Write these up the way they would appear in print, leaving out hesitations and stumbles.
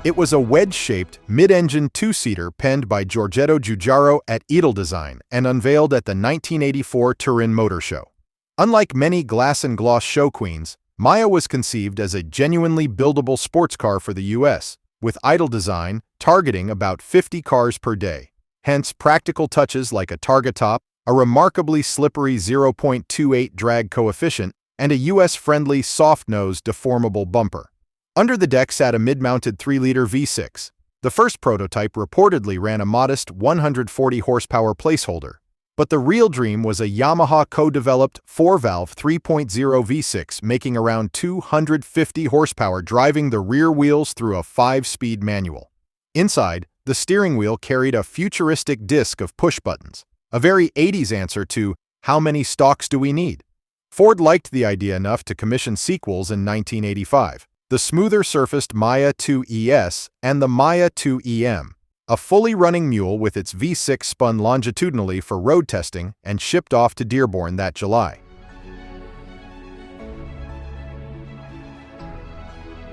It was a wedge-shaped, mid-engine two-seater penned by Giorgetto Giugiaro at PDEvolution and unveiled at the 1984 Turin Motor Show. Unlike many glass-and-gloss show queens, Maya was conceived as a genuinely buildable sports car for the US, with PDEvolution targeting about 50 cars per day. Hence, practical touches like a targa top, a remarkably slippery 0.28 drag coefficient, and a US-friendly soft-nose deformable bumper. Under the deck sat a mid-mounted 3-liter V6. The first prototype reportedly ran a modest 140 horsepower placeholder, but the real dream was a Yamaha co-developed 4-valve 3.0 V6 making around 250 horsepower driving the rear wheels through a 5-speed manual. Inside, the steering wheel carried a futuristic disc of push buttons, a very 80s answer to "How many stalks do we need?" Ford liked the idea enough to commission sequels in 1985. The smoother-surfaced Maya 2 ES and the Maya 2 EM, a fully running mule with its V6 spun longitudinally for road testing and shipped off to Dearborn that July.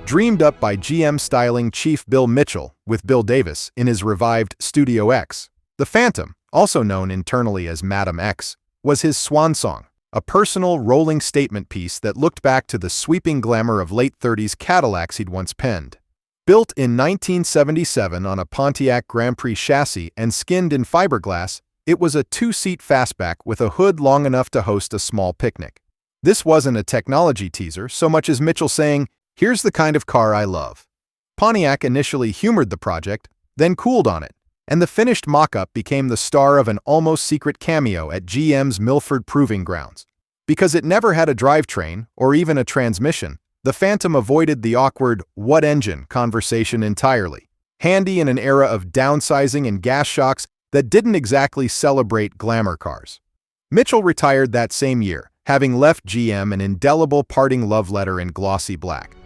Dreamed up by GM styling chief Bill Mitchell with Bill Davis in his revived Studio X, the Phantom, also known internally as Madam X, was his swan song. A personal, rolling statement piece that looked back to the sweeping glamour of late-30s Cadillacs he'd once penned. Built in 1977 on a Pontiac Grand Prix chassis and skinned in fiberglass, it was a two-seat fastback with a hood long enough to host a small picnic. This wasn't a technology teaser so much as Mitchell saying, "Here's the kind of car I love." Pontiac initially humored the project, then cooled on it, and the finished mock-up became the star of an almost secret cameo at GM's Milford Proving Grounds. Because it never had a drivetrain or even a transmission, the Phantom avoided the awkward "what engine" conversation entirely, handy in an era of downsizing and gas shocks that didn't exactly celebrate glamour cars. Mitchell retired that same year, having left GM an indelible parting love letter in glossy black.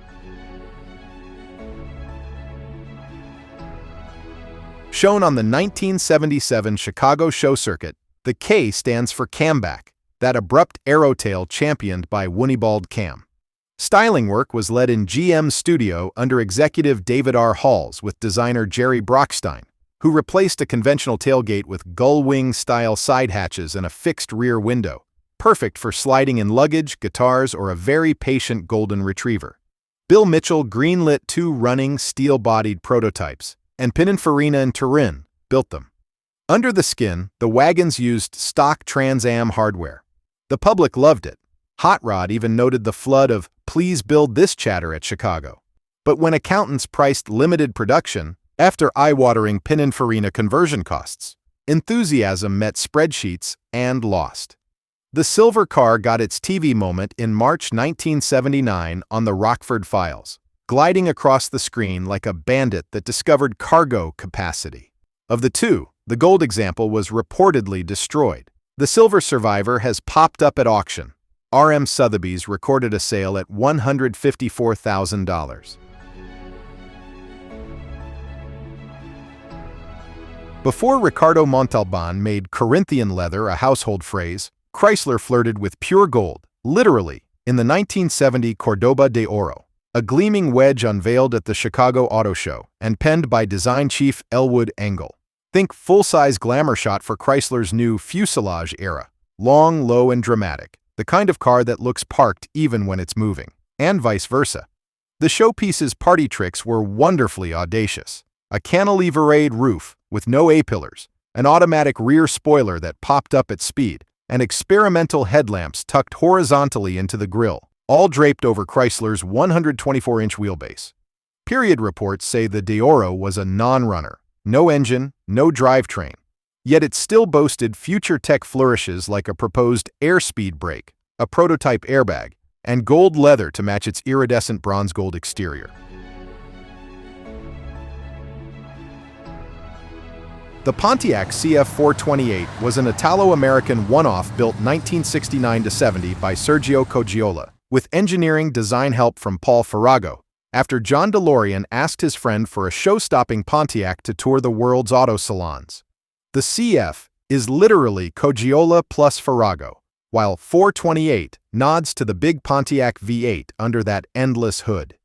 Shown on the 1977 Chicago show circuit, the K stands for camback, that abrupt aerotail championed by Wunibald Cam. Styling work was led in GM's studio under executive David R. Halls with designer Jerry Brockstein, who replaced a conventional tailgate with gull-wing-style side hatches and a fixed rear window, perfect for sliding in luggage, guitars, or a very patient golden retriever. Bill Mitchell greenlit 2 running, steel-bodied prototypes, and Pininfarina and Turin built them. Under the skin, the wagons used stock Trans Am hardware. The public loved it. Hot Rod even noted the flood of "please build this" chatter at Chicago. But when accountants priced limited production, after eye-watering Pininfarina conversion costs, enthusiasm met spreadsheets and lost. The silver car got its TV moment in March 1979 on the Rockford Files, gliding across the screen like a bandit that discovered cargo capacity. Of the two, the gold example was reportedly destroyed. The silver survivor has popped up at auction. R.M. Sotheby's recorded a sale at $154,000. Before Ricardo Montalban made Corinthian leather a household phrase, Chrysler flirted with pure gold, literally, in the 1970 Cordoba De Oro, a gleaming wedge unveiled at the Chicago Auto Show and penned by design chief Elwood Engel. Think full-size glamour shot for Chrysler's new fuselage era, long, low, and dramatic, the kind of car that looks parked even when it's moving, and vice versa. The showpiece's party tricks were wonderfully audacious. A cantileverade roof with no A-pillars, an automatic rear spoiler that popped up at speed, and experimental headlamps tucked horizontally into the grille, all draped over Chrysler's 124-inch wheelbase. Period reports say the De Oro was a non-runner, no engine, no drivetrain, yet it still boasted future tech flourishes like a proposed airspeed brake, a prototype airbag, and gold leather to match its iridescent bronze gold exterior. The Pontiac CF428 was an Italo-American one-off built 1969–70 by Sergio Coggiola, with engineering design help from Paul Farrago, after John DeLorean asked his friend for a show-stopping Pontiac to tour the world's auto salons. The CF is literally Coggiola plus Farrago, while 428 nods to the big Pontiac V8 under that endless hood.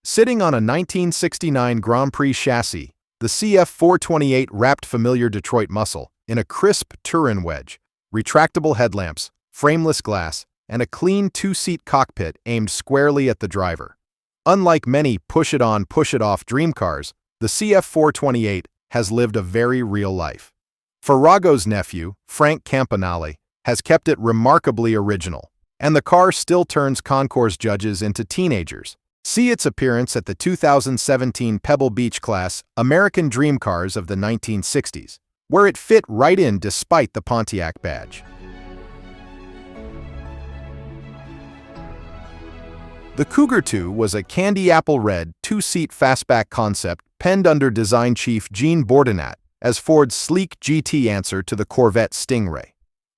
Sitting on a 1969 Grand Prix chassis, the CF428 wrapped familiar Detroit muscle in a crisp Turin wedge, retractable headlamps, frameless glass, and a clean two-seat cockpit aimed squarely at the driver. Unlike many push-it-on, push-it-off dream cars, the CF428 has lived a very real life. Ferrago's nephew, Frank Campanale, has kept it remarkably original, and the car still turns concours judges into teenagers. See its appearance at the 2017 Pebble Beach class American Dream Cars of the 1960s, where it fit right in despite the Pontiac badge. The Cougar 2 was a candy apple red two-seat fastback concept penned under design chief Gene Bordenat as Ford's sleek GT answer to the Corvette Stingray.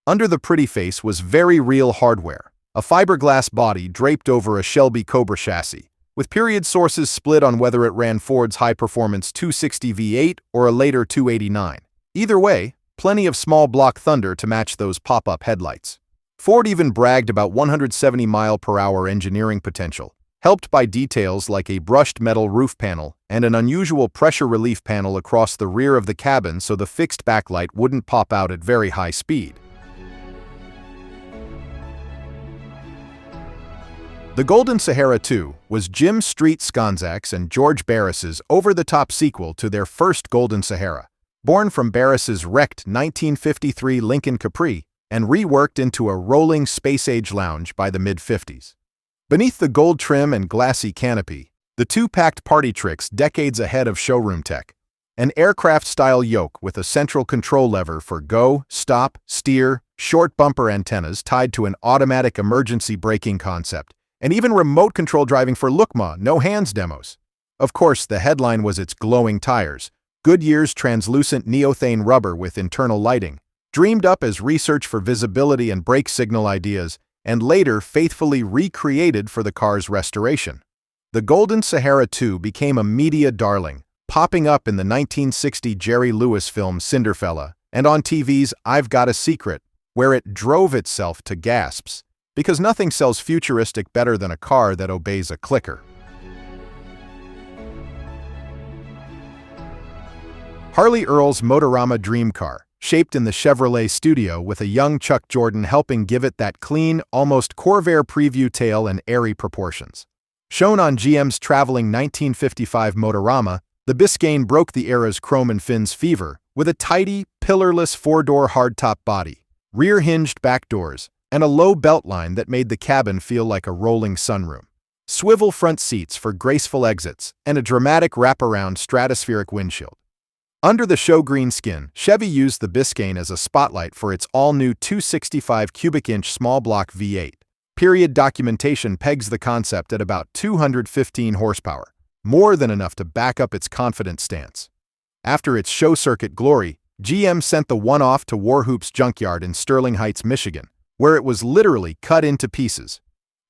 Under the pretty face was very real hardware, a fiberglass body draped over a Shelby Cobra chassis, with period sources split on whether it ran Ford's high-performance 260 V8 or a later 289. Either way, plenty of small block thunder to match those pop-up headlights. Ford even bragged about 170-mile-per-hour engineering potential, helped by details like a brushed metal roof panel and an unusual pressure relief panel across the rear of the cabin so the fixed backlight wouldn't pop out at very high speed. The Golden Sahara 2 was Jim Street Skonczak's and George Barris's over-the-top sequel to their first Golden Sahara, born from Barris's wrecked 1953 Lincoln Capri and reworked into a rolling space-age lounge by the mid-50s. Beneath the gold trim and glassy canopy, the two packed party tricks decades ahead of showroom tech. An aircraft-style yoke with a central control lever for go, stop, steer, short bumper antennas tied to an automatic emergency braking concept, and even remote control driving for look-ma, no-hands demos. Of course, the headline was its glowing tires, Goodyear's translucent neothane rubber with internal lighting, dreamed up as research for visibility and brake signal ideas, and later faithfully recreated for the car's restoration. The Golden Sahara 2 became a media darling, popping up in the 1960 Jerry Lewis film Cinderfella and on TV's I've Got a Secret, where it drove itself to gasps, because nothing sells futuristic better than a car that obeys a clicker. Harley Earl's Motorama Dream Car, shaped in the Chevrolet studio with a young Chuck Jordan helping give it that clean, almost Corvair preview tail and airy proportions. Shown on GM's traveling 1955 Motorama, the Biscayne broke the era's chrome and fins fever with a tidy, pillarless four-door hardtop body, rear-hinged back doors, and a low beltline that made the cabin feel like a rolling sunroom. Swivel front seats for graceful exits, and a dramatic wraparound stratospheric windshield. Under the show green skin, Chevy used the Biscayne as a spotlight for its all-new 265 cubic-inch small-block V8. Period documentation pegs the concept at about 215 horsepower, more than enough to back up its confident stance. After its show circuit glory, GM sent the one off to Warhoop's junkyard in Sterling Heights, Michigan, where it was literally cut into pieces.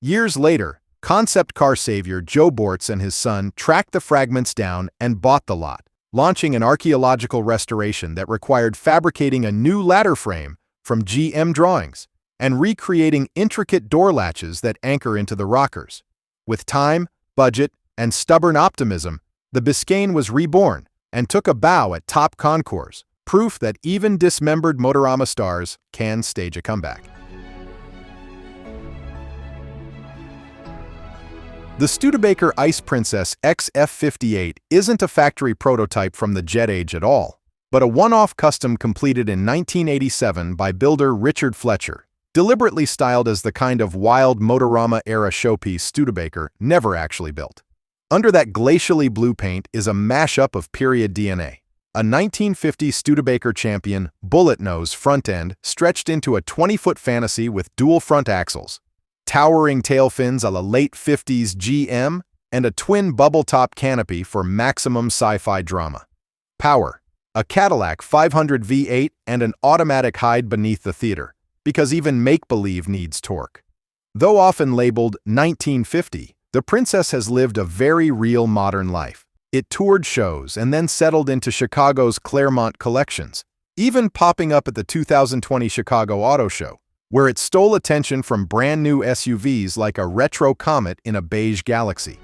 Years later, concept car savior Joe Bortz and his son tracked the fragments down and bought the lot, launching an archaeological restoration that required fabricating a new ladder frame from GM drawings and recreating intricate door latches that anchor into the rockers. With time, budget, and stubborn optimism, the Biscayne was reborn and took a bow at top concours, proof that even dismembered Motorama stars can stage a comeback. The Studebaker Ice Princess XF58 isn't a factory prototype from the jet age at all, but a one-off custom completed in 1987 by builder Richard Fletcher, deliberately styled as the kind of wild Motorama-era showpiece Studebaker never actually built. Under that glacially blue paint is a mashup of period DNA. A 1950 Studebaker Champion bullet nose front end stretched into a 20-foot fantasy with dual front axles, towering tail fins a la late 50s GM, and a twin bubble-top canopy for maximum sci-fi drama. Power: a Cadillac 500 V8 and an automatic hide beneath the theater, because even make-believe needs torque. Though often labeled 1950, the Princess has lived a very real modern life. It toured shows and then settled into Chicago's Claremont collections, even popping up at the 2020 Chicago Auto Show, where it stole attention from brand-new SUVs like a retro Comet in a beige Galaxy.